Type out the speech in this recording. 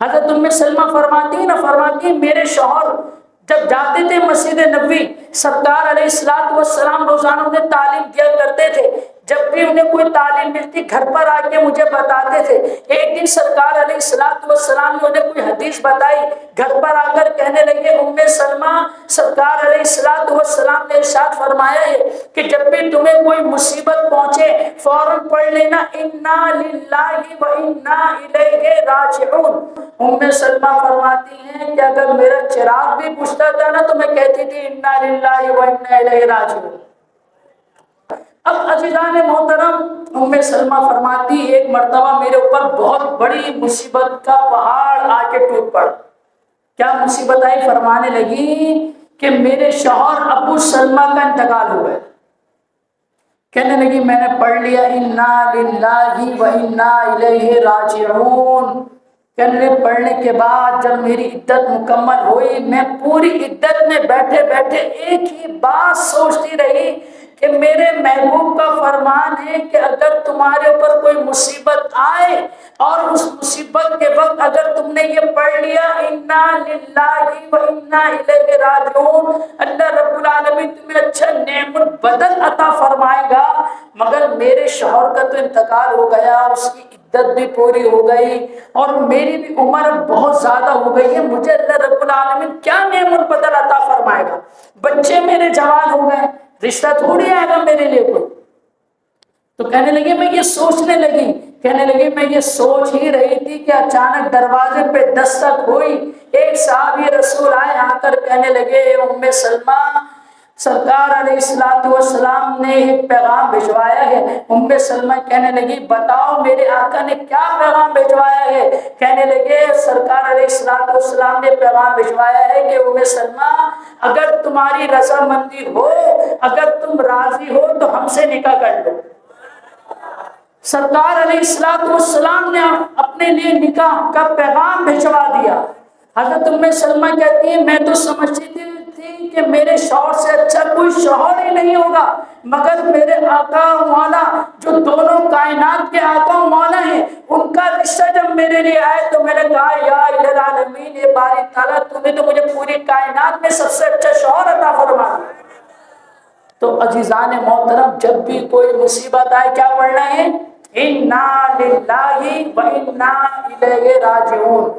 حضرت ام سلمہ فرماتی ہیں میرے شوہر جب جاتے تھے مسجد نبوی، سرکار علیہ السلام روزانہ انہیں تعلیم دیا کرتے تھے، جب بھی انہیں کوئی تعلیم ملتی گھر پر آ کے مجھے بتاتے تھے۔ ایک دن سرکار علیہ السلام نے انہیں کوئی حدیث بتائی، گھر پر آ کر کہنے لگے ام سلمہ، سرکار علیہ السلام نے ارشاد فرمایا ہے کہ جب بھی تمہیں کوئی مصیبت پہنچے فوراً پڑھ لینا انا للہ و انا الیہ راجعون۔ ام سلمہ فرماتی ہیں کہ اگر میرا چراغ بھی پوچھتا تھا نا تو میں کہتی تھی انا للہ و انا الیہ راجعون۔ اب عزیزان محترم، ام سلمہ فرماتی ایک مرتبہ میرے اوپر بہت بڑی مصیبت کا پہاڑ آ کے ٹوٹ پڑا۔ کیا مصیبت آئی؟ فرمانے لگی کہ میرے شوہر ابو سلمہ کا انتقال ہو گیا۔ کہنے لگی میں نے پڑھ لیا انا للہ و انا الیہ راجعون۔ کہنے لگی پڑھنے کے بعد جب میری عدت مکمل ہوئی، میں پوری عدت میں بیٹھے بیٹھے ایک ہی بات سوچتی رہی کہ میرے محبوب کا فرمان ہے کہ اگر تمہارے اوپر کوئی مصیبت آئے اور اس مصیبت کے وقت اگر تم نے یہ پڑھ لیا انا للہ و انا الیہ راجعون، اللہ رب العالمین تمہیں اچھا نعم البدل عطا فرمائے گا۔ مگر میرے شوہر کا تو انتقال ہو گیا، اس کی عدت بھی پوری ہو گئی اور میری بھی عمر بہت زیادہ ہو گئی ہے، مجھے اللہ رب العالمین کیا نعم البدل عطا فرمائے گا؟ بچے میرے جوان ہو گئے، رشتہ تھوڑی آئے گا میرے لیے کوئی۔ تو کہنے لگی میں یہ سوچنے لگی، کہنے لگی میں یہ سوچ ہی رہی تھی کہ اچانک دروازے پہ دستک ہوئی، ایک صحابی رسول آئے، آ کر کہنے لگے ام سلمہ، سرکار علیہ السلام نے ایک پیغام بھجوایا ہے۔ ام سلمہ کہنے لگی بتاؤ میرے آقا نے کیا پیغام بھجوایا ہے؟ کہنے لگے سرکار علیہ السلام نے پیغام بھجوایا ہے کہ ام سلمہ اگر تمہاری رضامندی ہو، اگر تم راضی ہو تو ہم سے نکاح کر لو۔ سرکار علیہ السلام نے اپنے لیے نکاح کا پیغام بھجوا دیا۔ حضرت ام سلمہ کہتی ہیں میں تو سمجھتی تھی کہ میرے شوہر سے اچھا کوئی شوہر ہی نہیں ہوگا، مگر میرے آقا و مولا جو دونوں کائنات کے آقا و مولا ہیں، ان کا رشتہ جب میرے لیے آئے تو میں نے کہا یا الہ العالمین، یہ باری تعالیٰ تو نے تو مجھے پوری کائنات میں سب سے اچھا شوہر عطا فرما۔ تو عزیزان محترم، جب بھی کوئی مصیبت آئے کیا پڑھنا ہے؟ انا للہ و انا الیہ راجعون۔